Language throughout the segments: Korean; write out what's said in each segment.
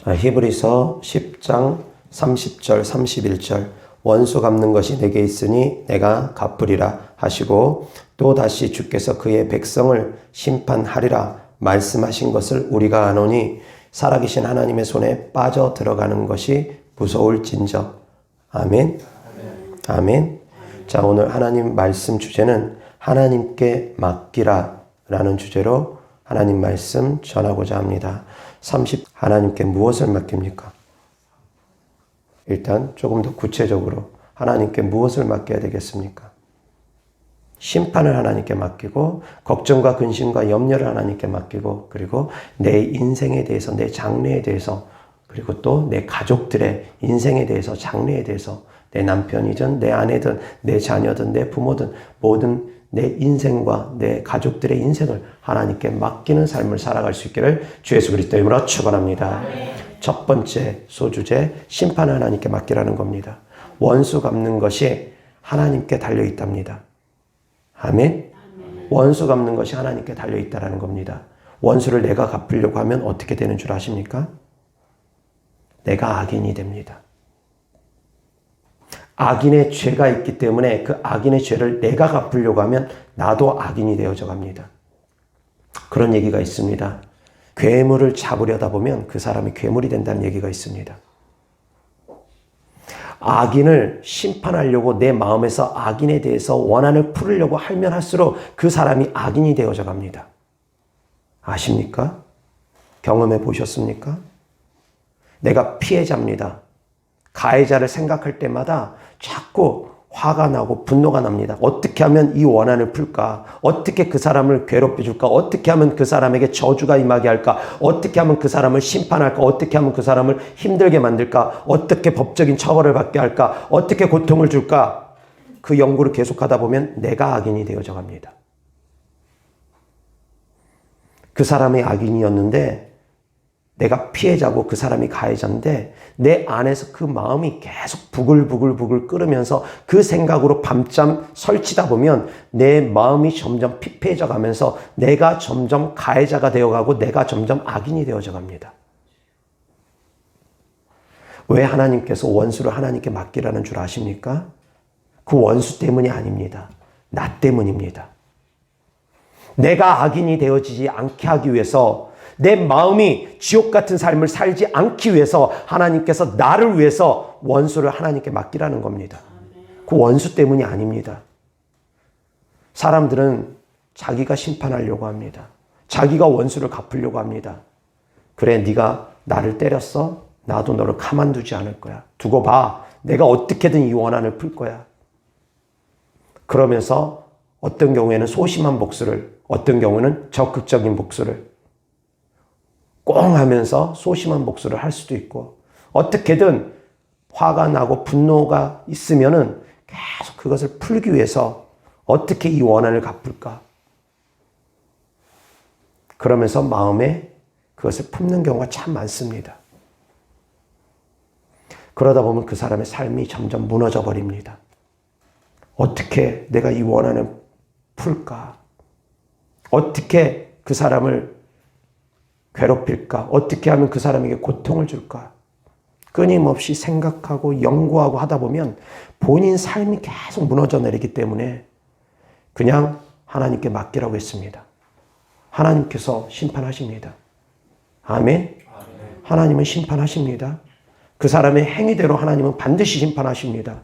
자, 히브리서 10장 30절 31절 원수 갚는 것이 내게 있으니 내가 갚으리라 하시고 또 다시 주께서 그의 백성을 심판하리라 말씀하신 것을 우리가 아노니 살아계신 하나님의 손에 빠져 들어가는 것이 무서울진저. 아멘. 아멘. 자, 오늘 하나님 말씀 주제는 하나님께 맡기라 라는 주제로 하나님 말씀 전하고자 합니다. 하나님께 무엇을 맡깁니까? 일단 조금 더 구체적으로 하나님께 무엇을 맡겨야 되겠습니까? 심판을 하나님께 맡기고 걱정과 근심과 염려를 하나님께 맡기고 그리고 내 인생에 대해서 내 장래에 대해서 그리고 또 내 가족들의 인생에 대해서 장래에 대해서 내 남편이든 내 아내든 내 자녀든 내 부모든 모든 내 인생과 내 가족들의 인생을 하나님께 맡기는 삶을 살아갈 수 있기를 주 예수 그리스도의 이름으로 축원합니다. 첫 번째 소주제 심판을 하나님께 맡기라는 겁니다. 원수 갚는 것이 하나님께 달려 있답니다. 아멘. 원수 갚는 것이 하나님께 달려 있다라는 겁니다. 원수를 내가 갚으려고 하면 어떻게 되는 줄 아십니까? 내가 악인이 됩니다. 악인의 죄가 있기 때문에 그 악인의 죄를 내가 갚으려고 하면 나도 악인이 되어져 갑니다. 그런 얘기가 있습니다. 괴물을 잡으려다 보면 그 사람이 괴물이 된다는 얘기가 있습니다. 악인을 심판하려고 내 마음에서 악인에 대해서 원한을 풀으려고 하면 할수록 그 사람이 악인이 되어져 갑니다. 아십니까? 경험해 보셨습니까? 내가 피해자입니다. 가해자를 생각할 때마다 자꾸 화가 나고 분노가 납니다. 어떻게 하면 이 원한을 풀까? 어떻게 그 사람을 괴롭혀 줄까? 어떻게 하면 그 사람에게 저주가 임하게 할까? 어떻게 하면 그 사람을 심판할까? 어떻게 하면 그 사람을 힘들게 만들까? 어떻게 법적인 처벌을 받게 할까? 어떻게 고통을 줄까? 그 연구를 계속하다 보면 내가 악인이 되어져 갑니다. 그 사람이 악인이었는데 내가 피해자고 그 사람이 가해자인데 내 안에서 그 마음이 계속 부글부글 끓으면서 그 생각으로 밤잠 설치다 보면 내 마음이 점점 피폐해져 가면서 내가 점점 가해자가 되어가고 내가 점점 악인이 되어져 갑니다. 왜 하나님께서 원수를 하나님께 맡기라는 줄 아십니까? 그 원수 때문이 아닙니다. 나 때문입니다. 내가 악인이 되어지지 않게 하기 위해서 내 마음이 지옥 같은 삶을 살지 않기 위해서 하나님께서 나를 위해서 원수를 하나님께 맡기라는 겁니다. 그 원수 때문이 아닙니다. 사람들은 자기가 심판하려고 합니다. 자기가 원수를 갚으려고 합니다. 그래, 네가 나를 때렸어? 나도 너를 가만두지 않을 거야. 두고 봐. 내가 어떻게든 이 원한을 풀 거야. 그러면서 어떤 경우에는 소심한 복수를, 어떤 경우는 적극적인 복수를 꽁 하면서 소심한 복수를 할 수도 있고 어떻게든 화가 나고 분노가 있으면은 계속 그것을 풀기 위해서 어떻게 이 원한을 갚을까? 그러면서 마음에 그것을 품는 경우가 참 많습니다. 그러다 보면 그 사람의 삶이 점점 무너져 버립니다. 어떻게 내가 이 원한을 풀까? 어떻게 그 사람을 괴롭힐까? 어떻게 하면 그 사람에게 고통을 줄까? 끊임없이 생각하고 연구하고 하다 보면 본인 삶이 계속 무너져 내리기 때문에 그냥 하나님께 맡기라고 했습니다. 하나님께서 심판하십니다. 아멘? 하나님은 심판하십니다. 그 사람의 행위대로 하나님은 반드시 심판하십니다.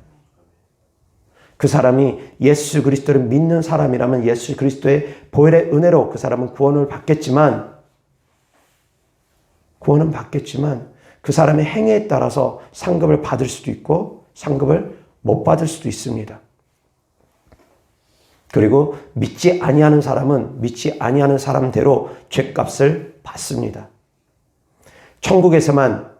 그 사람이 예수 그리스도를 믿는 사람이라면 예수 그리스도의 보혈의 은혜로 그 사람은 구원을 받겠지만 그 사람의 행위에 따라서 상급을 받을 수도 있고 상급을 못 받을 수도 있습니다. 그리고 믿지 아니하는 사람은 믿지 아니하는 사람대로 죄값을 받습니다. 천국에서만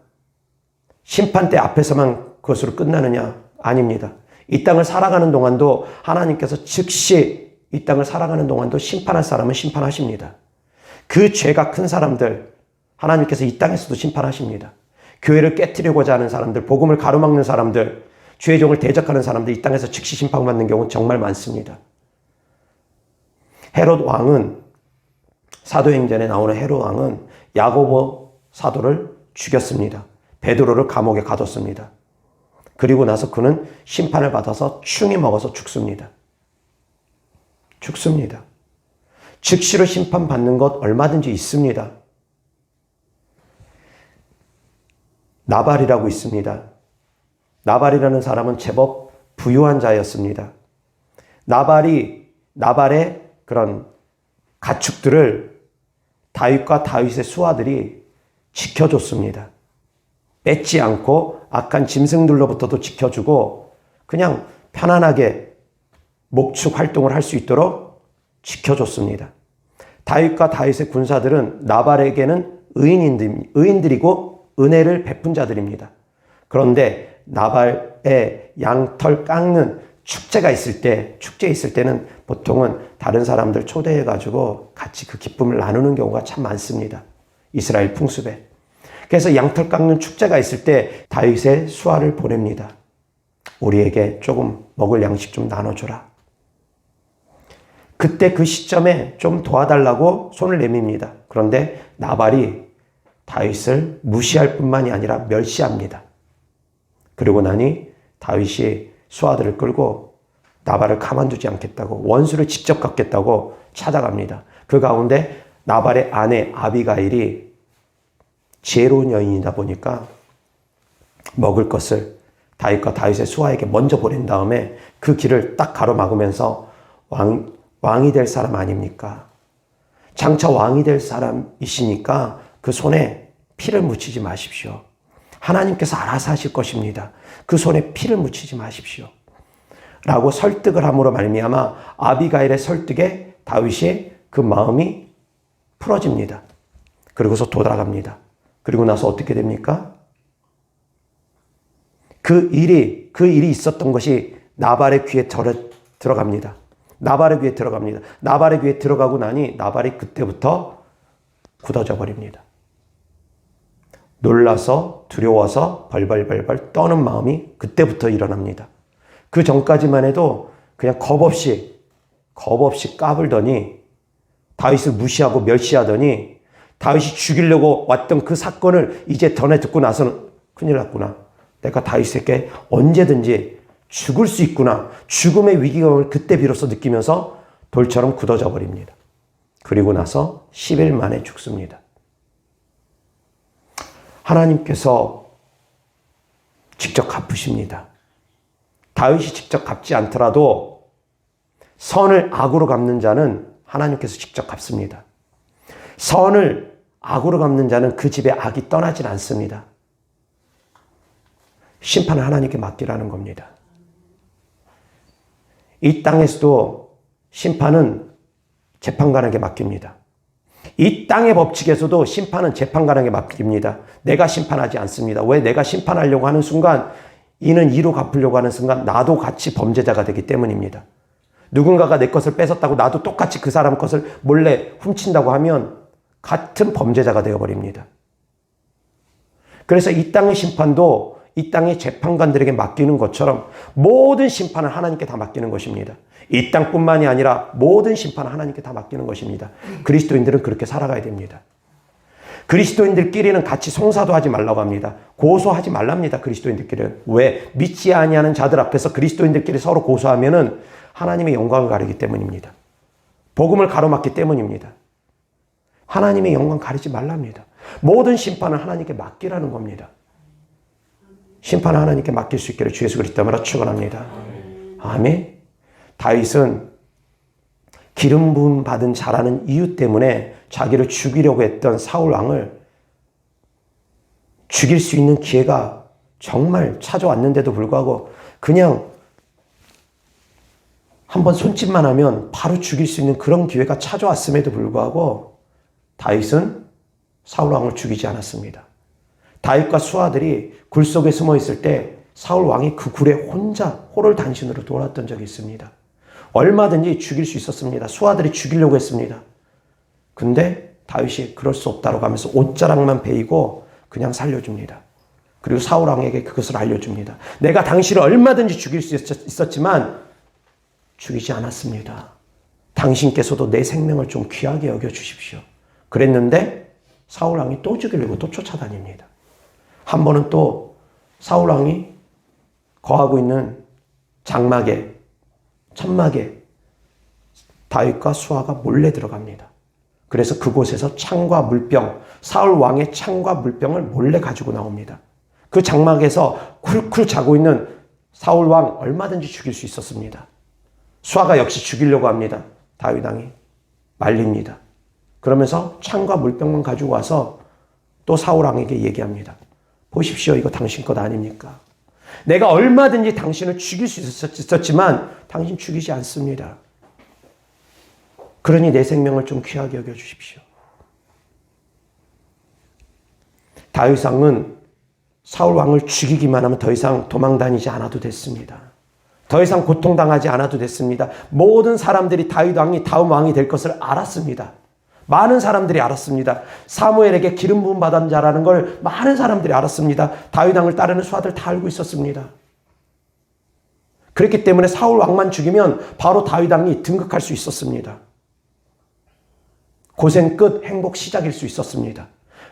심판대 앞에서만 그것으로 끝나느냐? 아닙니다. 이 땅을 살아가는 동안도 하나님께서 즉시 이 땅을 살아가는 동안도 심판할 사람은 심판하십니다. 그 죄가 큰 사람들 하나님께서 이 땅에서도 심판하십니다. 교회를 깨트리고자 하는 사람들, 복음을 가로막는 사람들, 주의 종을 대적하는 사람들 이 땅에서 즉시 심판받는 경우는 정말 많습니다. 헤롯 왕은 사도행전에 나오는 헤롯 왕은 야고보 사도를 죽였습니다. 베드로를 감옥에 가뒀습니다. 그리고 나서 그는 심판을 받아서 충이 먹어서 죽습니다. 죽습니다. 즉시로 심판받는 것 얼마든지 있습니다. 나발이라고 있습니다. 나발이라는 사람은 제법 부유한 자였습니다. 나발의 그런 가축들을 다윗과 다윗의 수하들이 지켜줬습니다. 뺏지 않고 악한 짐승들로부터도 지켜주고 그냥 편안하게 목축 활동을 할 수 있도록 지켜줬습니다. 다윗과 다윗의 군사들은 나발에게는 의인들이고 은혜를 베푼 자들입니다. 그런데 나발의 양털 깎는 축제 있을 때는 보통은 다른 사람들 초대해가지고 같이 그 기쁨을 나누는 경우가 참 많습니다. 이스라엘 풍습에. 그래서 양털 깎는 축제가 있을 때 다윗의 수하를 보냅니다. 우리에게 조금 먹을 양식 좀 나눠줘라. 그때 그 시점에 좀 도와달라고 손을 내밉니다. 그런데 나발이 다윗을 무시할 뿐만이 아니라 멸시합니다. 그리고 나니 다윗이 수하들을 끌고 나발을 가만두지 않겠다고 원수를 직접 갚겠다고 찾아갑니다. 그 가운데 나발의 아내 아비가일이 지혜로운 여인이다 보니까 먹을 것을 다윗과 다윗의 수하에게 먼저 보낸 다음에 그 길을 딱 가로막으면서 왕이 될 사람 아닙니까? 장차 왕이 될 사람이시니까 그 손에 피를 묻히지 마십시오. 하나님께서 알아서 하실 것입니다. 그 손에 피를 묻히지 마십시오. 라고 설득을 함으로 말미암아 아비가일의 설득에 다윗이 그 마음이 풀어집니다. 그리고서 돌아갑니다. 그리고 나서 어떻게 됩니까? 그 일이 있었던 것이 나발의 귀에 들어갑니다. 나발의 귀에 들어가고 나니 나발이 그때부터 굳어져 버립니다. 놀라서 두려워서 벌벌벌 떠는 마음이 그때부터 일어납니다. 그 전까지만 해도 그냥 겁없이 까불더니 다윗을 무시하고 멸시하더니 다윗이 죽이려고 왔던 그 사건을 이제 전해 듣고 나서는 큰일 났구나. 내가 다윗에게 언제든지 죽을 수 있구나. 죽음의 위기감을 그때 비로소 느끼면서 돌처럼 굳어져 버립니다. 그리고 나서 10일 만에 죽습니다. 하나님께서 직접 갚으십니다. 다윗이 직접 갚지 않더라도 선을 악으로 갚는 자는 하나님께서 직접 갚습니다. 선을 악으로 갚는 자는 그 집에 악이 떠나질 않습니다. 심판을 하나님께 맡기라는 겁니다. 이 땅에서도 심판은 재판관에게 맡깁니다. 이 땅의 법칙에서도 심판은 재판관에게 맡깁니다. 내가 심판하지 않습니다. 왜? 내가 심판하려고 하는 순간 이는 이로 갚으려고 하는 순간 나도 같이 범죄자가 되기 때문입니다. 누군가가 내 것을 뺏었다고 나도 똑같이 그 사람 것을 몰래 훔친다고 하면 같은 범죄자가 되어버립니다. 그래서 이 땅의 심판도 이 땅의 재판관들에게 맡기는 것처럼 모든 심판을 하나님께 다 맡기는 것입니다. 이 땅뿐만이 아니라 모든 심판을 하나님께 다 맡기는 것입니다. 그리스도인들은 그렇게 살아가야 됩니다. 그리스도인들끼리는 같이 송사도 하지 말라고 합니다. 고소하지 말랍니다. 그리스도인들끼리는. 왜? 믿지 아니하는 자들 앞에서 그리스도인들끼리 서로 고소하면은 하나님의 영광을 가리기 때문입니다. 복음을 가로막기 때문입니다. 하나님의 영광 가리지 말랍니다. 모든 심판을 하나님께 맡기라는 겁니다. 심판을 하나님께 맡길 수 있기를 주 예수 그리스도로 축원합니다. 아멘. 다윗은 기름 부음 받은 자라는 이유 때문에 자기를 죽이려고 했던 사울 왕을 죽일 수 있는 기회가 정말 찾아왔는데도 불구하고 그냥 한번 손짓만 하면 바로 죽일 수 있는 그런 기회가 찾아왔음에도 불구하고 다윗은 사울 왕을 죽이지 않았습니다. 다윗과 수하들이 굴 속에 숨어 있을 때 사울 왕이 그 굴에 혼자 호롤단신으로 돌았던 적이 있습니다. 얼마든지 죽일 수 있었습니다. 수하들이 죽이려고 했습니다. 근데 다윗이 그럴 수 없다고 하면서 옷자락만 베이고 그냥 살려줍니다. 그리고 사울 왕에게 그것을 알려줍니다. 내가 당신을 얼마든지 죽일 수 있었지만 죽이지 않았습니다. 당신께서도 내 생명을 좀 귀하게 여겨주십시오. 그랬는데 사울 왕이 또 죽이려고 또 쫓아다닙니다. 한 번은 또 사울 왕이 거하고 있는 장막에, 천막에 다윗과 수아가 몰래 들어갑니다. 그래서 그곳에서 창과 물병, 사울 왕의 창과 물병을 몰래 가지고 나옵니다. 그 장막에서 쿨쿨 자고 있는 사울 왕 얼마든지 죽일 수 있었습니다. 수아가 역시 죽이려고 합니다. 다윗 왕이 말립니다. 그러면서 창과 물병만 가지고 와서 또 사울 왕에게 얘기합니다. 보십시오, 이거 당신 것 아닙니까? 내가 얼마든지 당신을 죽일 수 있었지만 당신 죽이지 않습니다. 그러니 내 생명을 좀 귀하게 여겨주십시오. 다윗 왕은 사울 왕을 죽이기만 하면 더 이상 도망다니지 않아도 됐습니다. 더 이상 고통당하지 않아도 됐습니다. 모든 사람들이 다윗 왕이 다음 왕이 될 것을 알았습니다. 많은 사람들이 알았습니다. 사무엘에게 기름 부음 받은 자라는 걸 많은 사람들이 알았습니다. 다윗 왕을 따르는 수하들 다 알고 있었습니다. 그렇기 때문에 사울 왕만 죽이면 바로 다윗 왕이 등극할 수 있었습니다. 고생 끝 행복 시작일 수 있었습니다.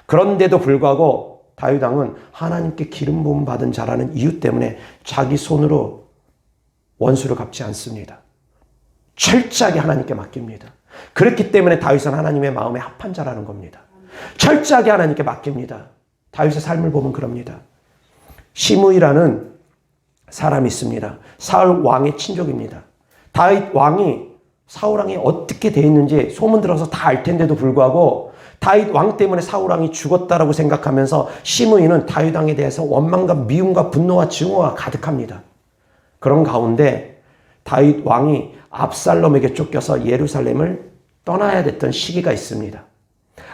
그런데도 불구하고 다윗 왕은 하나님께 기름 부음 받은 자라는 이유 때문에 자기 손으로 원수를 갚지 않습니다. 철저하게 하나님께 맡깁니다. 그렇기 때문에 다윗은 하나님의 마음에 합한 자라는 겁니다. 철저하게 하나님께 맡깁니다. 다윗의 삶을 보면 그럽니다. 시므이라는 사람이 있습니다. 사울 왕의 친족입니다. 다윗 왕이 사울 왕이 어떻게 돼 있는지 소문 들어서 다 알 텐데도 불구하고 다윗 왕 때문에 사울 왕이 죽었다라고 생각하면서 시므이는 다윗 왕에 대해서 원망과 미움과 분노와 증오가 가득합니다. 그런 가운데 다윗 왕이 압살롬에게 쫓겨서 예루살렘을 떠나야 됐던 시기가 있습니다.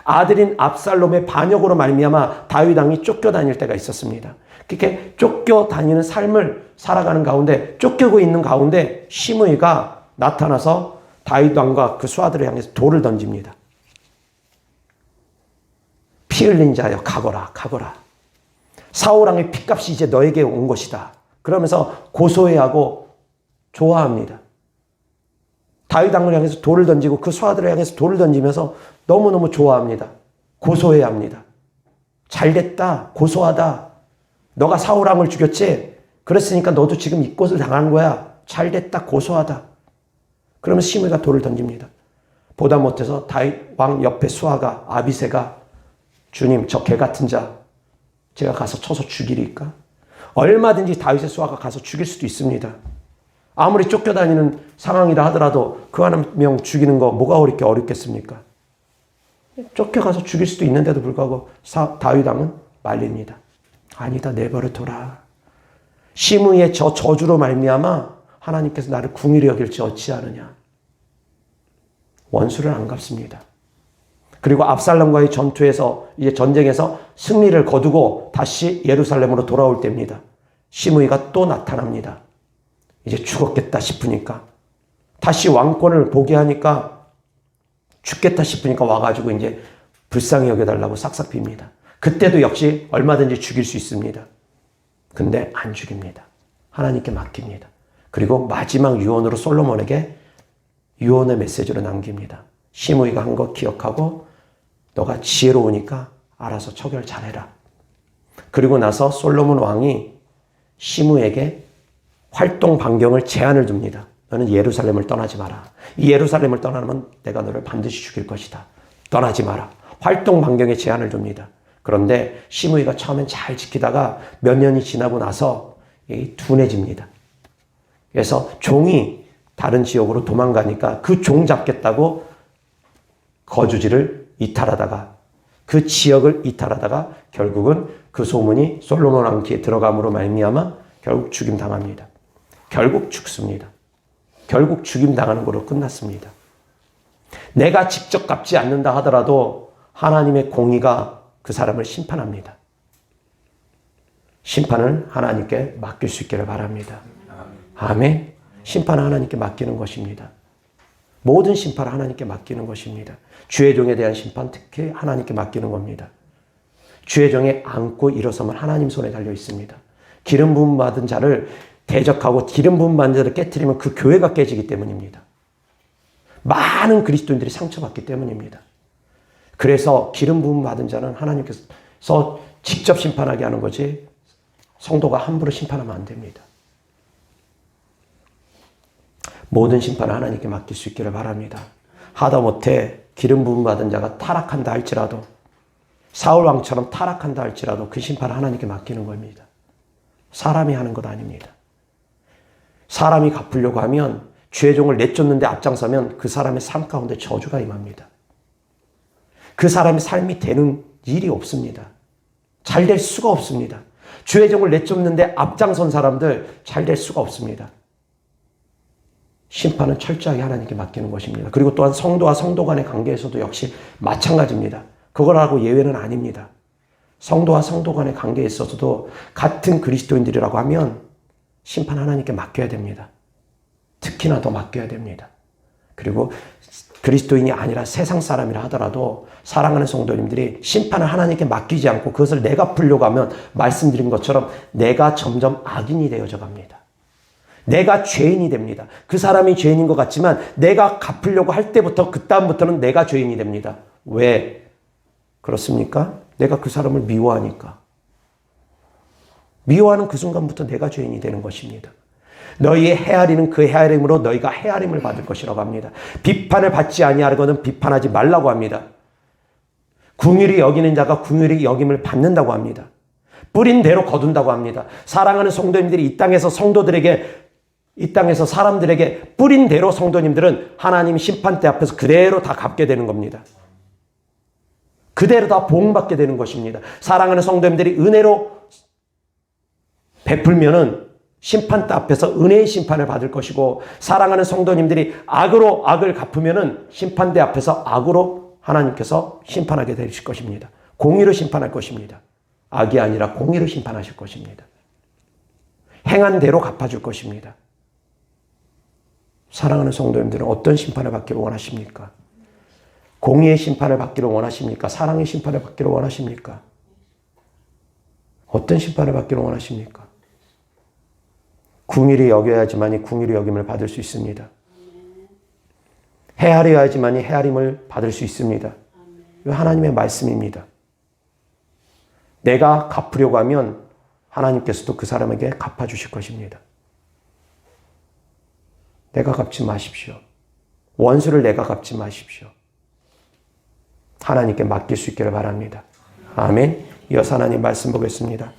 아들인 압살롬의 반역으로 말미암아 다윗 왕이 쫓겨다닐 때가 있었습니다. 그렇게 쫓겨다니는 삶을 살아가는 가운데 쫓기고 있는 가운데 시므이가 나타나서 다윗 왕과 그 수하들을 향해서 돌을 던집니다. 피 흘린 자여 가거라 가거라. 사울 왕의 핏값이 이제 너에게 온 것이다. 그러면서 고소해하고 좋아합니다. 다윗 왕을 향해서 돌을 던지고 그 수하들을 향해서 돌을 던지면서 너무너무 좋아합니다. 고소해합니다. 잘됐다. 고소하다. 너가 사울 왕을 죽였지? 그랬으니까 너도 지금 이 꼴을 당한 거야. 잘됐다. 고소하다. 그러면 시므이가 돌을 던집니다. 보다 못해서 다윗 왕 옆에 수하가 아비새가 주님 저 개 같은 자 제가 가서 쳐서 죽이리까? 얼마든지 다윗의 수하가 가서 죽일 수도 있습니다. 아무리 쫓겨다니는 상황이라 하더라도 그 한 명 죽이는 거 뭐가 어렵겠습니까? 쫓겨가서 죽일 수도 있는데도 불구하고 다윗 왕은 말립니다. 아니다 내버려둬라. 시므이의 저 저주로 말미암아 하나님께서 나를 궁일히 여길지 어찌하느냐. 원수를 안 갚습니다. 그리고 압살롬과의 전투에서 이제 전쟁에서 승리를 거두고 다시 예루살렘으로 돌아올 때입니다. 시므이가 또 나타납니다. 이제 죽었겠다 싶으니까 다시 왕권을 보게 하니까 죽겠다 싶으니까 와가지고 이제 불쌍히 여겨달라고 싹싹 빕니다. 그때도 역시 얼마든지 죽일 수 있습니다. 근데 안 죽입니다. 하나님께 맡깁니다. 그리고 마지막 유언으로 솔로몬에게 유언의 메시지로 남깁니다. 시므이가 한 거 기억하고 너가 지혜로우니까 알아서 처결 잘해라. 그리고 나서 솔로몬 왕이 시므이에게 활동 반경을 제한을 둡니다. 너는 예루살렘을 떠나지 마라. 이 예루살렘을 떠나면 내가 너를 반드시 죽일 것이다. 떠나지 마라. 활동 반경에 제한을 둡니다. 그런데 시므이가 처음엔 잘 지키다가 몇 년이 지나고 나서 둔해집니다. 그래서 종이 다른 지역으로 도망가니까 그 종 잡겠다고 거주지를 이탈하다가 그 지역을 이탈하다가 결국은 그 소문이 솔로몬 왕 귀에 들어감으로 말미암아 결국 죽임당합니다. 결국 죽습니다. 결국 죽임당하는 걸로 끝났습니다. 내가 직접 갚지 않는다 하더라도 하나님의 공의가 그 사람을 심판합니다. 심판을 하나님께 맡길 수 있기를 바랍니다. 아멘. 심판을 하나님께 맡기는 것입니다. 모든 심판을 하나님께 맡기는 것입니다. 주의 종에 대한 심판 특히 하나님께 맡기는 겁니다. 주의 종에 안고 일어서면 하나님 손에 달려 있습니다. 기름 부음 받은 자를 대적하고 기름 부음 받은 자를 깨트리면 그 교회가 깨지기 때문입니다. 많은 그리스도인들이 상처받기 때문입니다. 그래서 기름 부음 받은 자는 하나님께서 직접 심판하게 하는 거지 성도가 함부로 심판하면 안 됩니다. 모든 심판을 하나님께 맡길 수 있기를 바랍니다. 하다못해 기름 부음 받은 자가 타락한다 할지라도, 사울 왕처럼 타락한다 할지라도 그 심판을 하나님께 맡기는 겁니다. 사람이 하는 것 아닙니다. 사람이 갚으려고 하면, 주의 종을 내쫓는데 앞장서면 그 사람의 삶 가운데 저주가 임합니다. 그 사람의 삶이 되는 일이 없습니다. 잘 될 수가 없습니다. 주의 종을 내쫓는데 앞장선 사람들 잘 될 수가 없습니다. 심판은 철저하게 하나님께 맡기는 것입니다. 그리고 또한 성도와 성도 간의 관계에서도 역시 마찬가지입니다. 그거라고 예외는 아닙니다. 성도와 성도 간의 관계에 있어서도 같은 그리스도인들이라고 하면 심판 하나님께 맡겨야 됩니다. 특히나 더 맡겨야 됩니다. 그리고 그리스도인이 아니라 세상 사람이라 하더라도 사랑하는 성도님들이 심판을 하나님께 맡기지 않고 그것을 내가 풀려고 하면 말씀드린 것처럼 내가 점점 악인이 되어져 갑니다. 내가 죄인이 됩니다. 그 사람이 죄인인 것 같지만 내가 갚으려고 할 때부터 그 다음부터는 내가 죄인이 됩니다. 왜 그렇습니까? 내가 그 사람을 미워하니까. 미워하는 그 순간부터 내가 죄인이 되는 것입니다. 너희의 헤아리는 그 헤아림으로 너희가 헤아림을 받을 것이라고 합니다. 비판을 받지 아니하려거든 비판하지 말라고 합니다. 긍휼히 여기는 자가 긍휼히 여김을 받는다고 합니다. 뿌린 대로 거둔다고 합니다. 사랑하는 성도님들이 이 땅에서 사람들에게 뿌린 대로 성도님들은 하나님 심판대 앞에서 그대로 다 갚게 되는 겁니다. 그대로 다 보응받게 되는 것입니다. 사랑하는 성도님들이 은혜로 베풀면은 심판대 앞에서 은혜의 심판을 받을 것이고, 사랑하는 성도님들이 악으로 악을 갚으면은 심판대 앞에서 악으로 하나님께서 심판하게 되실 것입니다. 공의로 심판할 것입니다. 악이 아니라 공의로 심판하실 것입니다. 행한 대로 갚아줄 것입니다. 사랑하는 성도님들은 어떤 심판을 받기를 원하십니까? 공의의 심판을 받기를 원하십니까? 사랑의 심판을 받기를 원하십니까? 어떤 심판을 받기를 원하십니까? 긍휼히 여겨야지만이 긍휼히 여김을 받을 수 있습니다. 헤아려야지만이 헤아림을 받을 수 있습니다. 이거 하나님의 말씀입니다. 내가 갚으려고 하면 하나님께서도 그 사람에게 갚아주실 것입니다. 내가 갚지 마십시오. 원수를 내가 갚지 마십시오. 하나님께 맡길 수 있기를 바랍니다. 아멘. 이어서 하나님 말씀 보겠습니다.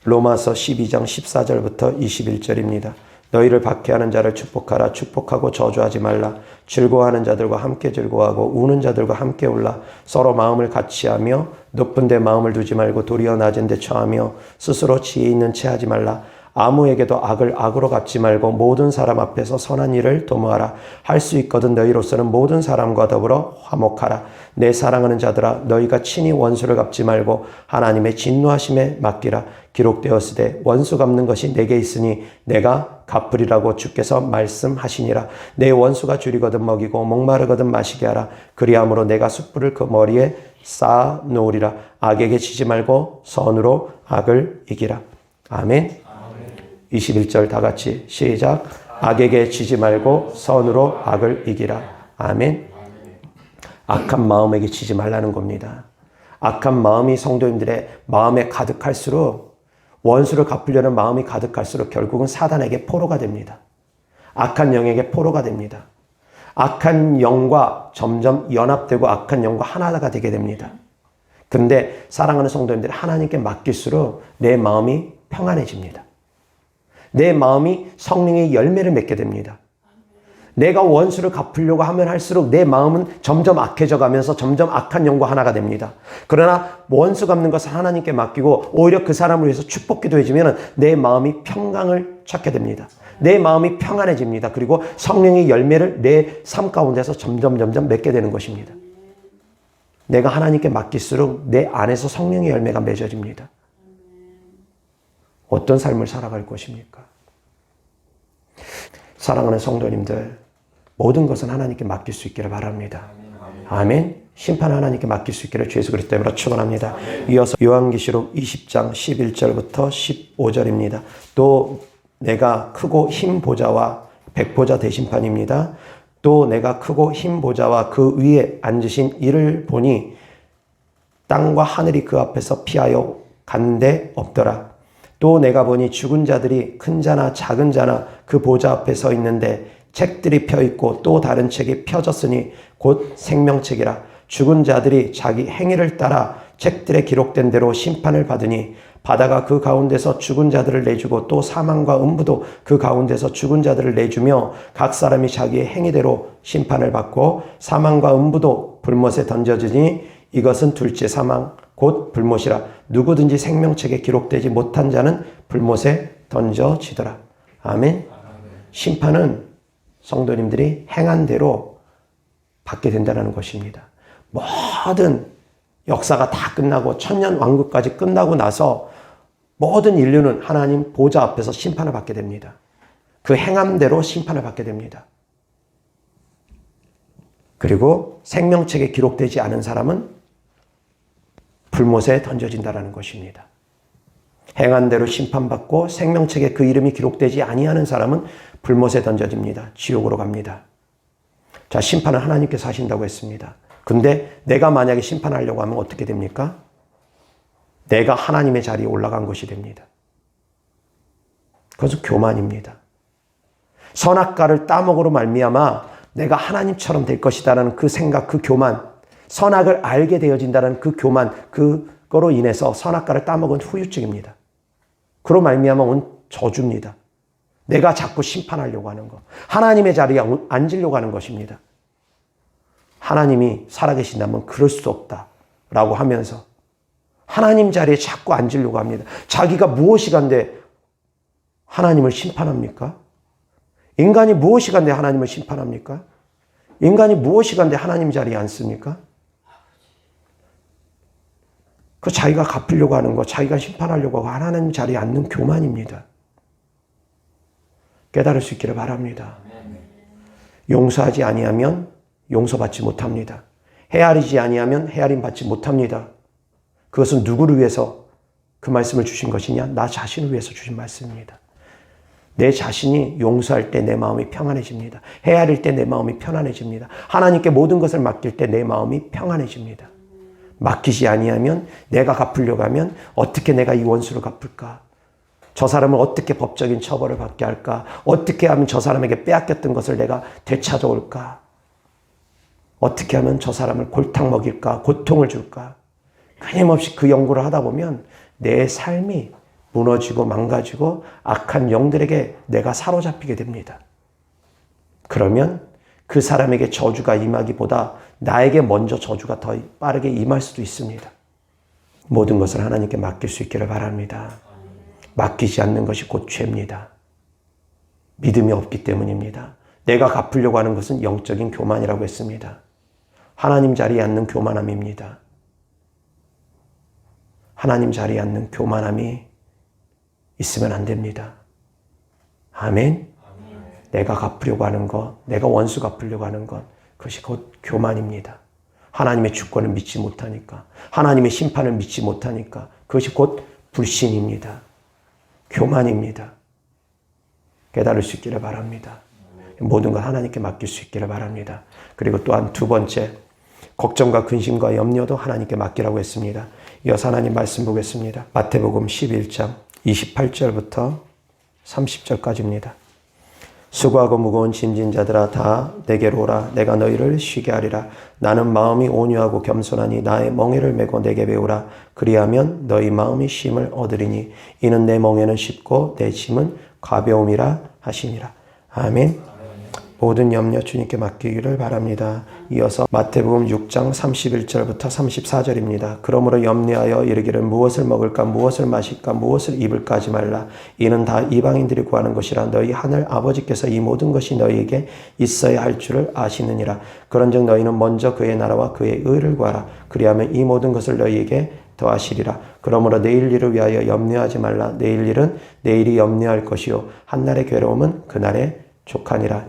로마서 12장 14절부터 21절입니다. 너희를 박해하는 자를 축복하라. 축복하고 저주하지 말라. 즐거워하는 자들과 함께 즐거워하고 우는 자들과 함께 울라. 서로 마음을 같이하며 높은 데 마음을 두지 말고 도리어 낮은 데 처하며 스스로 지혜 있는 채 하지 말라. 아무에게도 악을 악으로 갚지 말고 모든 사람 앞에서 선한 일을 도모하라. 할 수 있거든 너희로서는 모든 사람과 더불어 화목하라. 내 사랑하는 자들아, 너희가 친히 원수를 갚지 말고 하나님의 진노하심에 맡기라. 기록되었으되 원수 갚는 것이 내게 있으니 내가 갚으리라고 주께서 말씀하시니라. 내 원수가 줄이거든 먹이고 목마르거든 마시게 하라. 그리함으로 내가 숯불을 그 머리에 쌓아 놓으리라. 악에게 지지 말고 선으로 악을 이기라. 아멘. 21절 다 같이 시작. 악에게 지지 말고 선으로 악을 이기라. 아멘. 악한 마음에게 지지 말라는 겁니다. 악한 마음이 성도님들의 마음에 가득할수록, 원수를 갚으려는 마음이 가득할수록 결국은 사단에게 포로가 됩니다. 악한 영에게 포로가 됩니다. 악한 영과 점점 연합되고 악한 영과 하나가 되게 됩니다. 근데 사랑하는 성도님들이 하나님께 맡길수록 내 마음이 평안해집니다. 내 마음이 성령의 열매를 맺게 됩니다. 내가 원수를 갚으려고 하면 할수록 내 마음은 점점 악해져 가면서 점점 악한 영과 하나가 됩니다. 그러나 원수 갚는 것을 하나님께 맡기고 오히려 그 사람을 위해서 축복 기도해주면 내 마음이 평강을 찾게 됩니다. 내 마음이 평안해집니다. 그리고 성령의 열매를 내 삶 가운데서 점점 맺게 되는 것입니다. 내가 하나님께 맡길수록 내 안에서 성령의 열매가 맺어집니다. 어떤 삶을 살아갈 것입니까? 사랑하는 성도님들, 모든 것은 하나님께 맡길 수 있기를 바랍니다. 아멘. 심판 하나님께 맡길 수 있기를 주 예수 그리스도 이름으로 축원합니다. 이어서 요한계시록 20장 11절부터 15절입니다. 또 내가 크고 흰 보좌와 백보좌 대심판입니다. 또 내가 크고 흰 보좌와 그 위에 앉으신 이를 보니 땅과 하늘이 그 앞에서 피하여 간데 없더라. 또 내가 보니 죽은 자들이 큰 자나 작은 자나 그 보좌 앞에 서 있는데 책들이 펴 있고 또 다른 책이 펴졌으니 곧 생명책이라. 죽은 자들이 자기 행위를 따라 책들에 기록된 대로 심판을 받으니 바다가 그 가운데서 죽은 자들을 내주고 또 사망과 음부도 그 가운데서 죽은 자들을 내주며 각 사람이 자기의 행위대로 심판을 받고 사망과 음부도 불못에 던져지니 이것은 둘째 사망 곧 불못이라. 누구든지 생명책에 기록되지 못한 자는 불못에 던져지더라. 아멘. 심판은 성도님들이 행한 대로 받게 된다는 것입니다. 모든 역사가 다 끝나고 천년 왕국까지 끝나고 나서 모든 인류는 하나님 보좌 앞에서 심판을 받게 됩니다. 그 행함대로 심판을 받게 됩니다. 그리고 생명책에 기록되지 않은 사람은 불못에 던져진다는 것입니다. 행한 대로 심판받고 생명책에 그 이름이 기록되지 아니하는 사람은 불못에 던져집니다. 지옥으로 갑니다. 자, 심판은 하나님께서 하신다고 했습니다. 근데 내가 만약에 심판하려고 하면 어떻게 됩니까? 내가 하나님의 자리에 올라간 것이 됩니다. 그것은 교만입니다. 선악과를 따먹으로 말미암아 내가 하나님처럼 될 것이다라는 그 생각, 그 교만, 선악을 알게 되어진다는 그 교만, 그거로 인해서 선악과를 따먹은 후유증입니다. 그로 말미암아 온 저주입니다. 내가 자꾸 심판하려고 하는 것, 하나님의 자리에 앉으려고 하는 것입니다. 하나님이 살아계신다면 그럴 수 없다라고 하면서 하나님 자리에 자꾸 앉으려고 합니다. 자기가 무엇이간데 하나님을 심판합니까? 인간이 무엇이간데 하나님을 심판합니까? 인간이 무엇이간데 하나님 자리에 앉습니까? 그 자기가 갚으려고 하는 거, 자기가 심판하려고 하고 하나님 자리에 앉는 교만입니다. 깨달을 수 있기를 바랍니다. 용서하지 아니하면 용서받지 못합니다. 헤아리지 아니하면 헤아림 받지 못합니다. 그것은 누구를 위해서 그 말씀을 주신 것이냐? 나 자신을 위해서 주신 말씀입니다. 내 자신이 용서할 때 내 마음이 평안해집니다. 헤아릴 때 내 마음이 편안해집니다. 하나님께 모든 것을 맡길 때 내 마음이 평안해집니다. 맡기지 아니하면 내가 갚으려고 하면 어떻게 내가 이 원수를 갚을까? 저 사람을 어떻게 법적인 처벌을 받게 할까? 어떻게 하면 저 사람에게 빼앗겼던 것을 내가 되찾아올까? 어떻게 하면 저 사람을 골탕 먹일까? 고통을 줄까? 끊임없이 그 연구를 하다 보면 내 삶이 무너지고 망가지고 악한 영들에게 내가 사로잡히게 됩니다. 그러면 그 사람에게 저주가 임하기보다 나에게 먼저 저주가 더 빠르게 임할 수도 있습니다. 모든 것을 하나님께 맡길 수 있기를 바랍니다. 맡기지 않는 것이 곧 죄입니다. 믿음이 없기 때문입니다. 내가 갚으려고 하는 것은 영적인 교만이라고 했습니다. 하나님 자리에 앉는 교만함입니다. 하나님 자리에 앉는 교만함이 있으면 안 됩니다. 아멘. 내가 갚으려고 하는 것, 내가 원수 갚으려고 하는 것, 그것이 곧 교만입니다. 하나님의 주권을 믿지 못하니까, 하나님의 심판을 믿지 못하니까 그것이 곧 불신입니다. 교만입니다. 깨달을 수 있기를 바랍니다. 모든 걸 하나님께 맡길 수 있기를 바랍니다. 그리고 또한 두 번째, 걱정과 근심과 염려도 하나님께 맡기라고 했습니다. 이어서 하나님 말씀 보겠습니다. 마태복음 11장 28절부터 30절까지입니다. 수고하고 무거운 짐진 자들아 다 내게로 오라. 내가 너희를 쉬게 하리라. 나는 마음이 온유하고 겸손하니 나의 멍에를 메고 내게 배우라. 그리하면 너희 마음이 쉼을 얻으리니 이는 내 멍에는 쉽고 내 짐은 가벼움이라 하시니라. 아멘. 모든 염려 주님께 맡기기를 바랍니다. 이어서 마태복음 6장 31절부터 34절입니다. 그러므로 염려하여 이르기를 무엇을 먹을까 무엇을 마실까 무엇을 입을까 하지 말라. 이는 다 이방인들이 구하는 것이라. 너희 하늘 아버지께서 이 모든 것이 너희에게 있어야 할 줄을 아시느니라. 그런즉 너희는 먼저 그의 나라와 그의 의를 구하라. 그리하면 이 모든 것을 너희에게 더하시리라. 그러므로 내일 일을 위하여 염려하지 말라. 내일 일은 내일이 염려할 것이요 한날의 괴로움은 그날의 족하니라.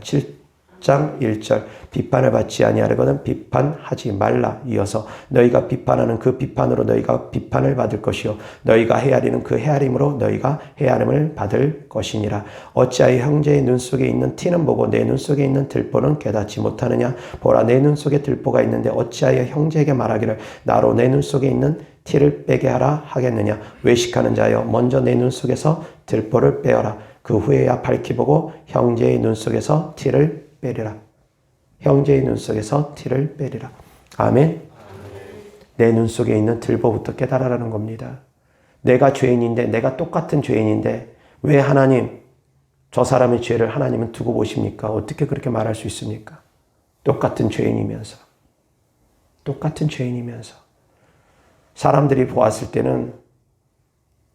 장 1절 비판을 받지 아니하려거든 비판하지 말라. 이어서 너희가 비판하는 그 비판으로 너희가 비판을 받을 것이요 너희가 헤아리는 그 헤아림으로 너희가 헤아림을 받을 것이니라. 어찌하여 형제의 눈 속에 있는 티는 보고 내 눈 속에 있는 들보는 깨닫지 못하느냐. 보라 내 눈 속에 들보가 있는데 어찌하여 형제에게 말하기를 나로 내 눈 속에 있는 티를 빼게 하라 하겠느냐. 외식하는 자여 먼저 내 눈 속에서 들보를 빼어라. 그 후에야 밝히 보고 형제의 눈 속에서 티를 빼리라. 형제의 눈 속에서 티를 빼리라. 아멘. 내 눈 속에 있는 들보부터 깨달으라는 겁니다. 내가 죄인인데, 내가 똑같은 죄인인데 왜 하나님, 저 사람의 죄를 하나님은 두고 보십니까? 어떻게 그렇게 말할 수 있습니까? 똑같은 죄인이면서. 똑같은 죄인이면서. 사람들이 보았을 때는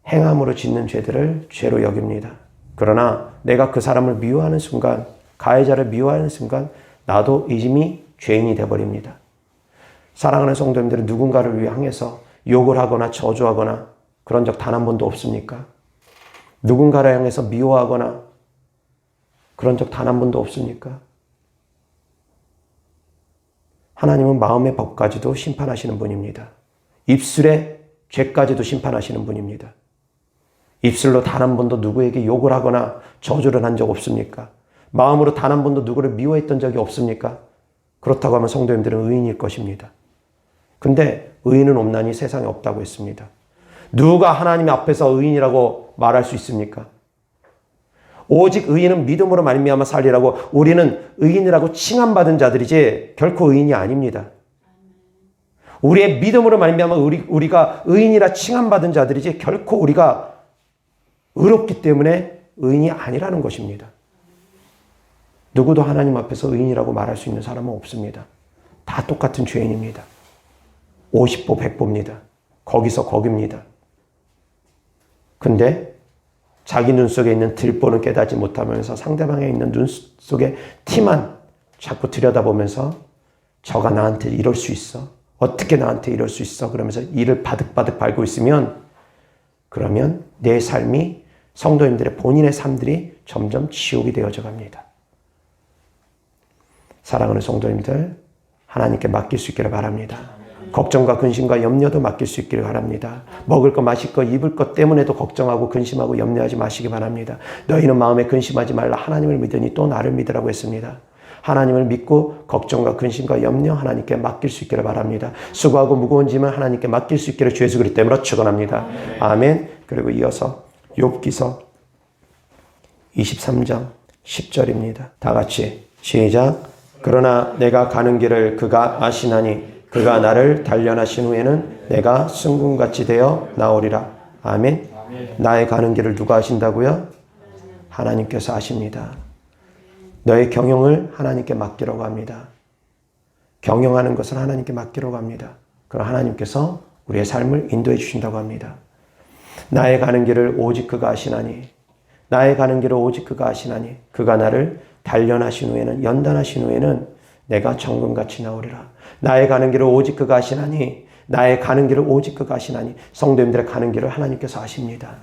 행함으로 짓는 죄들을 죄로 여깁니다. 그러나 내가 그 사람을 미워하는 순간, 가해자를 미워하는 순간 나도 이미 죄인이 되어버립니다. 사랑하는 성도님들은 누군가를 위해 향해서 욕을 하거나 저주하거나 그런 적 단 한 번도 없습니까? 누군가를 향해서 미워하거나 그런 적 단 한 번도 없습니까? 하나님은 마음의 법까지도 심판하시는 분입니다. 입술의 죄까지도 심판하시는 분입니다. 입술로 단 한 번도 누구에게 욕을 하거나 저주를 한 적 없습니까? 마음으로 단 한 번도 누구를 미워했던 적이 없습니까? 그렇다고 하면 성도님들은 의인일 것입니다. 근데 의인은 없나니 세상에 없다고 했습니다. 누가 하나님 앞에서 의인이라고 말할 수 있습니까? 오직 의인은 믿음으로 말미암아 살리라고. 우리는 의인이라고 칭함받은 자들이지 결코 의인이 아닙니다. 우리의 믿음으로 말미암아 우리가 의인이라 칭함받은 자들이지 결코 우리가 의롭기 때문에 의인이 아니라는 것입니다. 누구도 하나님 앞에서 의인이라고 말할 수 있는 사람은 없습니다. 다 똑같은 죄인입니다. 50보 100보입니다. 거기서 거깁니다. 근데 자기 눈 속에 있는 들보는 깨닫지 못하면서 상대방에 있는 눈 속에 티만 자꾸 들여다보면서 저가 나한테 이럴 수 있어? 어떻게 나한테 이럴 수 있어? 그러면서 이를 바득바득 밟고 있으면 그러면 내 삶이 성도님들의 본인의 삶들이 점점 지옥이 되어져 갑니다. 사랑하는 성도님들 하나님께 맡길 수 있기를 바랍니다. 걱정과 근심과 염려도 맡길 수 있기를 바랍니다. 먹을 것, 마실 것, 입을 것 때문에도 걱정하고 근심하고 염려하지 마시기 바랍니다. 너희는 마음에 근심하지 말라. 하나님을 믿으니 또 나를 믿으라고 했습니다. 하나님을 믿고 걱정과 근심과 염려 하나님께 맡길 수 있기를 바랍니다. 수고하고 무거운 짐을 하나님께 맡길 수 있기를 주 예수 그리스도 이름으로 축원합니다. 아멘. 그리고 이어서 욥기서 23장 10절입니다. 다 같이 시작. 그러나 내가 가는 길을 그가 아시나니 그가 나를 단련하신 후에는 내가 순금같이 되어 나오리라. 아멘. 나의 가는 길을 누가 아신다고요? 하나님께서 아십니다. 너의 경영을 하나님께 맡기라고 합니다. 경영하는 것을 하나님께 맡기라고 합니다. 그럼 하나님께서 우리의 삶을 인도해 주신다고 합니다. 나의 가는 길을 오직 그가 아시나니 나의 가는 길을 오직 그가 아시나니 그가 나를 단련하신 후에는 연단하신 후에는 내가 정금같이 나오리라. 나의 가는 길을 오직 그가 아시나니 나의 가는 길을 오직 그가 아시나니 성도님들의 가는 길을 하나님께서 아십니다.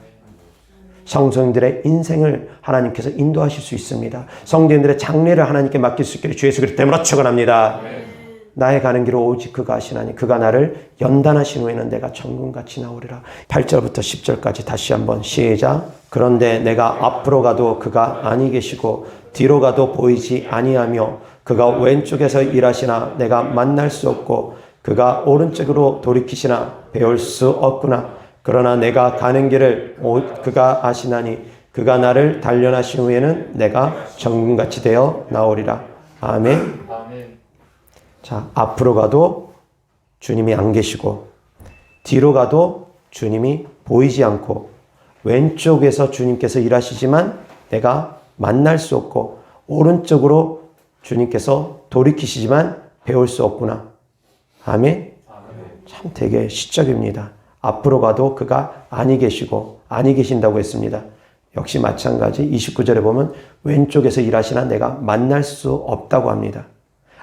성도님들의 인생을 하나님께서 인도하실 수 있습니다. 성도님들의 장래를 하나님께 맡길 수 있기를 주 예수 그리스도 이름으로 축원합니다. 나의 가는 길을 오직 그가 아시나니 그가 나를 연단하신 후에는 내가 정금같이 나오리라. 8절부터 10절까지 다시 한번 시작. 그런데 내가 앞으로 가도 그가 아니 계시고 뒤로 가도 보이지 아니하며 그가 왼쪽에서 일하시나 내가 만날 수 없고 그가 오른쪽으로 돌이키시나 배울 수 없구나. 그러나 내가 가는 길을 그가 아시나니 그가 나를 단련하신 후에는 내가 정금같이 되어 나오리라. 아멘. 자, 앞으로 가도 주님이 안 계시고 뒤로 가도 주님이 보이지 않고 왼쪽에서 주님께서 일하시지만 내가 만날 수 없고 오른쪽으로 주님께서 돌이키시지만 배울 수 없구나. 아멘. 참 되게 시적입니다. 앞으로 가도 그가 아니 계시고 아니 계신다고 했습니다. 역시 마찬가지 29절에 보면 왼쪽에서 일하시나 내가 만날 수 없다고 합니다.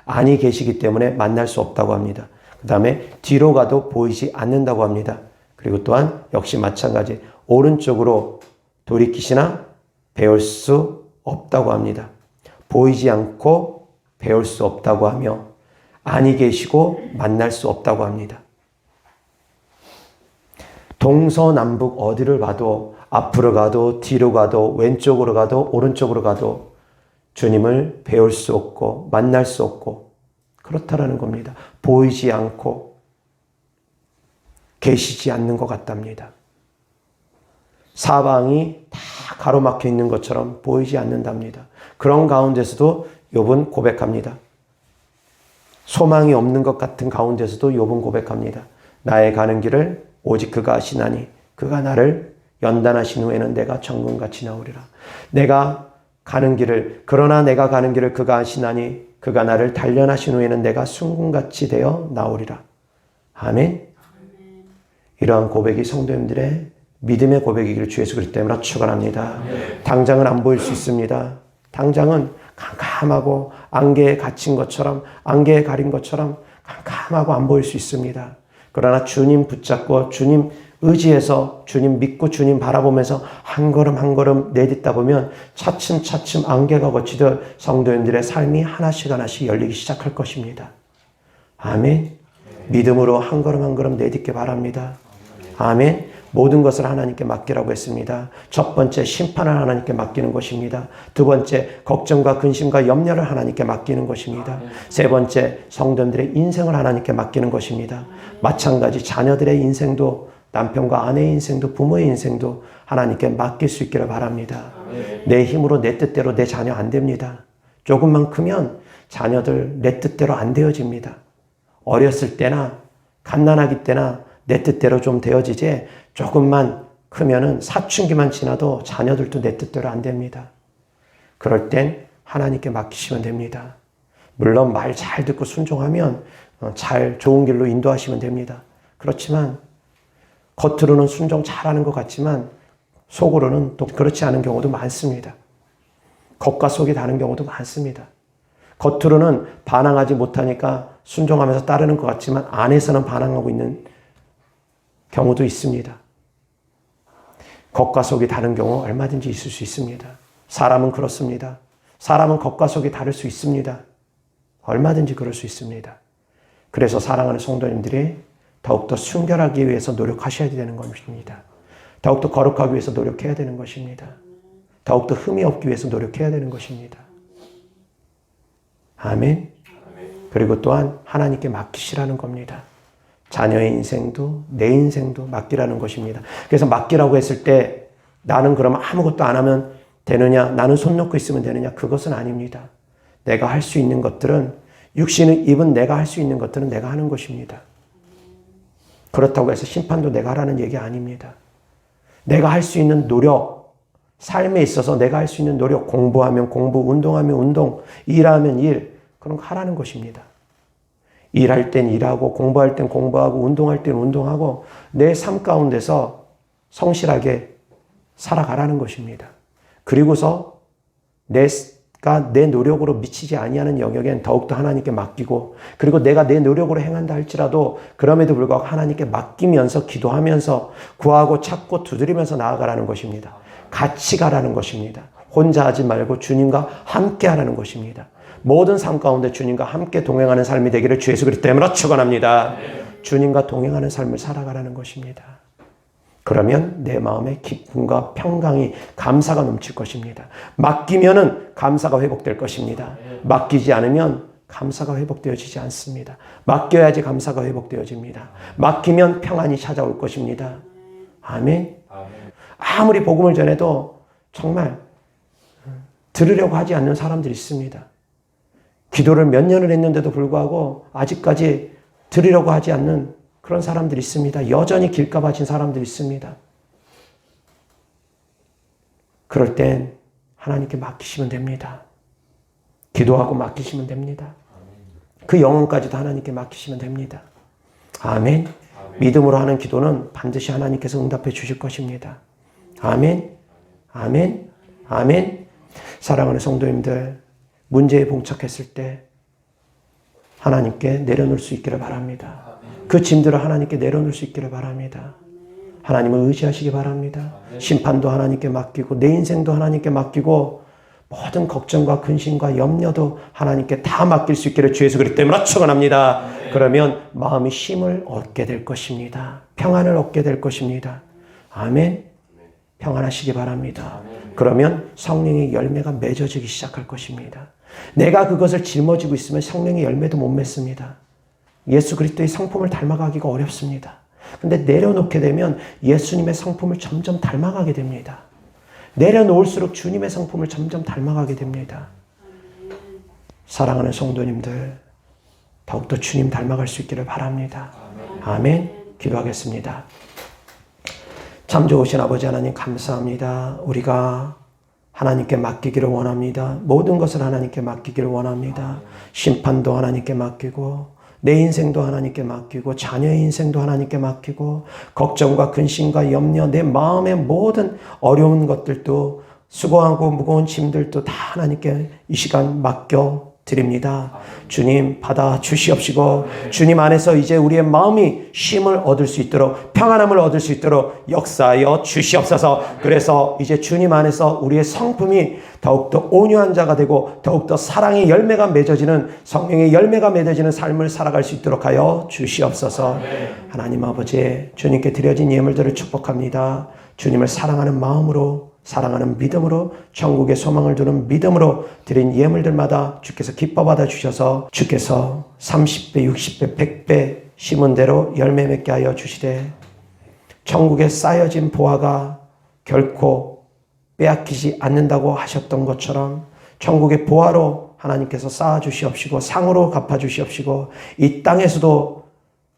아니 계시기 때문에 만날 수 없다고 합니다. 그 다음에 뒤로 가도 보이지 않는다고 합니다. 그리고 또한 역시 마찬가지 오른쪽으로 돌이키시나 배울 수 없다고 합니다. 보이지 않고 배울 수 없다고 하며 아니 계시고 만날 수 없다고 합니다. 동서남북 어디를 봐도 앞으로 가도 뒤로 가도 왼쪽으로 가도 오른쪽으로 가도 주님을 배울 수 없고 만날 수 없고 그렇다라는 겁니다. 보이지 않고 계시지 않는 것 같답니다. 사방이 다 가로막혀 있는 것처럼 보이지 않는답니다. 그런 가운데서도 욥은 고백합니다. 소망이 없는 것 같은 가운데서도 욥은 고백합니다. 나의 가는 길을 오직 그가 아시나니 그가 나를 연단하신 후에는 내가 정금같이 나오리라. 그러나 내가 가는 길을 그가 아시나니 그가 나를 단련하신 후에는 내가 순금같이 되어 나오리라. 아멘. 이러한 고백이 성도님들의 믿음의 고백이기를 주 예수 그리스도 이름으로 축원합니다. 당장은 안 보일 수 있습니다. 당장은 캄캄하고 안개에 갇힌 것처럼, 안개에 가린 것처럼 캄캄하고 안 보일 수 있습니다. 그러나 주님 붙잡고 주님 의지해서 주님 믿고 주님 바라보면서 한 걸음 한 걸음 내딛다 보면 차츰차츰 안개가 걷히듯 성도님들의 삶이 하나씩 하나씩 열리기 시작할 것입니다. 아멘. 믿음으로 한 걸음 한 걸음 내딛기 바랍니다. 아멘. 모든 것을 하나님께 맡기라고 했습니다. 첫 번째, 심판을 하나님께 맡기는 것입니다. 두 번째, 걱정과 근심과 염려를 하나님께 맡기는 것입니다. 세 번째, 성도들의 인생을 하나님께 맡기는 것입니다. 마찬가지 자녀들의 인생도, 남편과 아내의 인생도, 부모의 인생도 하나님께 맡길 수 있기를 바랍니다. 내 힘으로 내 뜻대로 내 자녀 안 됩니다. 조금만 크면 자녀들 내 뜻대로 안 되어집니다. 어렸을 때나 갓난아기 때나 내 뜻대로 좀 되어지지 조금만 크면은 사춘기만 지나도 자녀들도 내 뜻대로 안 됩니다. 그럴 땐 하나님께 맡기시면 됩니다. 물론 말 잘 듣고 순종하면 좋은 길로 인도하시면 됩니다. 그렇지만 겉으로는 순종 잘하는 것 같지만 속으로는 또 그렇지 않은 경우도 많습니다. 겉과 속이 다른 경우도 많습니다. 겉으로는 반항하지 못하니까 순종하면서 따르는 것 같지만 안에서는 반항하고 있는 경우도 있습니다. 겉과 속이 다른 경우 얼마든지 있을 수 있습니다. 사람은 그렇습니다. 사람은 겉과 속이 다를 수 있습니다. 얼마든지 그럴 수 있습니다. 그래서 사랑하는 성도님들이 더욱더 순결하기 위해서 노력하셔야 되는 것입니다. 더욱더 거룩하기 위해서 노력해야 되는 것입니다. 더욱더 흠이 없기 위해서 노력해야 되는 것입니다. 아멘. 그리고 또한 하나님께 맡기시라는 겁니다. 자녀의 인생도 내 인생도 맡기라는 것입니다. 그래서 맡기라고 했을 때 나는 그러면 아무것도 안 하면 되느냐? 나는 손 놓고 있으면 되느냐? 그것은 아닙니다. 내가 할 수 있는 것들은 육신을 입은 내가 할 수 있는 것들은 내가 하는 것입니다. 그렇다고 해서 심판도 내가 하라는 얘기 아닙니다. 내가 할 수 있는 노력, 삶에 있어서 내가 할 수 있는 노력, 공부하면 공부, 운동하면 운동, 일하면 일, 그런 거 하라는 것입니다. 일할 땐 일하고 공부할 땐 공부하고 운동할 땐 운동하고 내 삶 가운데서 성실하게 살아가라는 것입니다. 그리고서 내가 내 노력으로 미치지 아니하는 영역엔 더욱더 하나님께 맡기고 그리고 내가 내 노력으로 행한다 할지라도 그럼에도 불구하고 하나님께 맡기면서 기도하면서 구하고 찾고 두드리면서 나아가라는 것입니다. 같이 가라는 것입니다. 혼자 하지 말고 주님과 함께 하라는 것입니다. 모든 삶 가운데 주님과 함께 동행하는 삶이 되기를 주 예수 그리스도 이름으로 축원합니다. 주님과 동행하는 삶을 살아가라는 것입니다. 그러면 내 마음에 기쁨과 평강이 감사가 넘칠 것입니다. 맡기면은 감사가 회복될 것입니다. 맡기지 않으면 감사가 회복되어지지 않습니다. 맡겨야지 감사가 회복되어집니다. 맡기면 평안이 찾아올 것입니다. 아멘. 아무리 복음을 전해도 정말 들으려고 하지 않는 사람들이 있습니다. 기도를 몇 년을 했는데도 불구하고 아직까지 들으려고 하지 않는 그런 사람들이 있습니다. 여전히 길가 바친 사람들이 있습니다. 그럴 땐 하나님께 맡기시면 됩니다. 기도하고 맡기시면 됩니다. 그 영혼까지도 하나님께 맡기시면 됩니다. 아멘. 믿음으로 하는 기도는 반드시 하나님께서 응답해 주실 것입니다. 아멘. 아멘. 아멘. 사랑하는 성도님들, 문제에 봉착했을 때 하나님께 내려놓을 수 있기를 바랍니다. 그 짐들을 하나님께 내려놓을 수 있기를 바랍니다. 하나님을 의지하시기 바랍니다. 심판도 하나님께 맡기고 내 인생도 하나님께 맡기고 모든 걱정과 근심과 염려도 하나님께 다 맡길 수 있기를 주 예수 그리스도 이름으로 축원합니다. 그러면 마음이 쉼을 얻게 될 것입니다. 평안을 얻게 될 것입니다. 아멘. 평안하시기 바랍니다. 그러면 성령의 열매가 맺어지기 시작할 것입니다. 내가 그것을 짊어지고 있으면 성령의 열매도 못 맺습니다. 예수 그리스도의 성품을 닮아가기가 어렵습니다. 근데 내려놓게 되면 예수님의 성품을 점점 닮아가게 됩니다. 내려놓을수록 주님의 성품을 점점 닮아가게 됩니다. 사랑하는 성도님들, 더욱더 주님 닮아갈 수 있기를 바랍니다. 아멘. 기도하겠습니다. 참 좋으신 아버지 하나님 감사합니다. 우리가 하나님께 맡기기를 원합니다. 모든 것을 하나님께 맡기기를 원합니다. 심판도 하나님께 맡기고 내 인생도 하나님께 맡기고 자녀의 인생도 하나님께 맡기고 걱정과 근심과 염려 내 마음의 모든 어려운 것들도 수고하고 무거운 짐들도 다 하나님께 이 시간 맡겨 드립니다. 주님 받아 주시옵시고 주님 안에서 이제 우리의 마음이 쉼을 얻을 수 있도록 평안함을 얻을 수 있도록 역사하여 주시옵소서. 그래서 이제 주님 안에서 우리의 성품이 더욱더 온유한 자가 되고 더욱더 사랑의 열매가 맺어지는 성령의 열매가 맺어지는 삶을 살아갈 수 있도록 하여 주시옵소서. 하나님 아버지 주님께 드려진 예물들을 축복합니다. 주님을 사랑하는 마음으로 사랑하는 믿음으로 천국의 소망을 두는 믿음으로 드린 예물들마다 주께서 기뻐 받아 주셔서 주께서 30배, 60배, 100배 심은 대로 열매 맺게 하여 주시되 천국에 쌓여진 보화가 결코 빼앗기지 않는다고 하셨던 것처럼 천국의 보화로 하나님께서 쌓아 주시옵시고 상으로 갚아 주시옵시고 이 땅에서도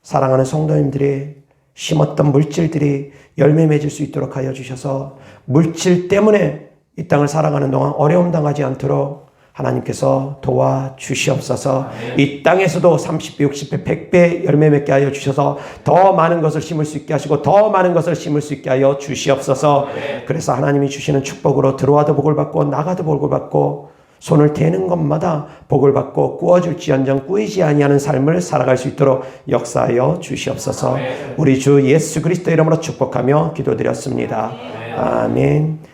사랑하는 성도님들이 심었던 물질들이 열매 맺을 수 있도록 하여 주셔서 물질 때문에 이 땅을 살아가는 동안 어려움 당하지 않도록 하나님께서 도와주시옵소서. 이 땅에서도 30배, 60배, 100배 열매 맺게 하여 주셔서 더 많은 것을 심을 수 있게 하시고 더 많은 것을 심을 수 있게 하여 주시옵소서. 그래서 하나님이 주시는 축복으로 들어와도 복을 받고 나가도 복을 받고 손을 대는 것마다 복을 받고 꾸어줄지언정 꾸이지 아니하는 삶을 살아갈 수 있도록 역사하여 주시옵소서. 우리 주 예수 그리스도 이름으로 축복하며 기도드렸습니다. 아멘.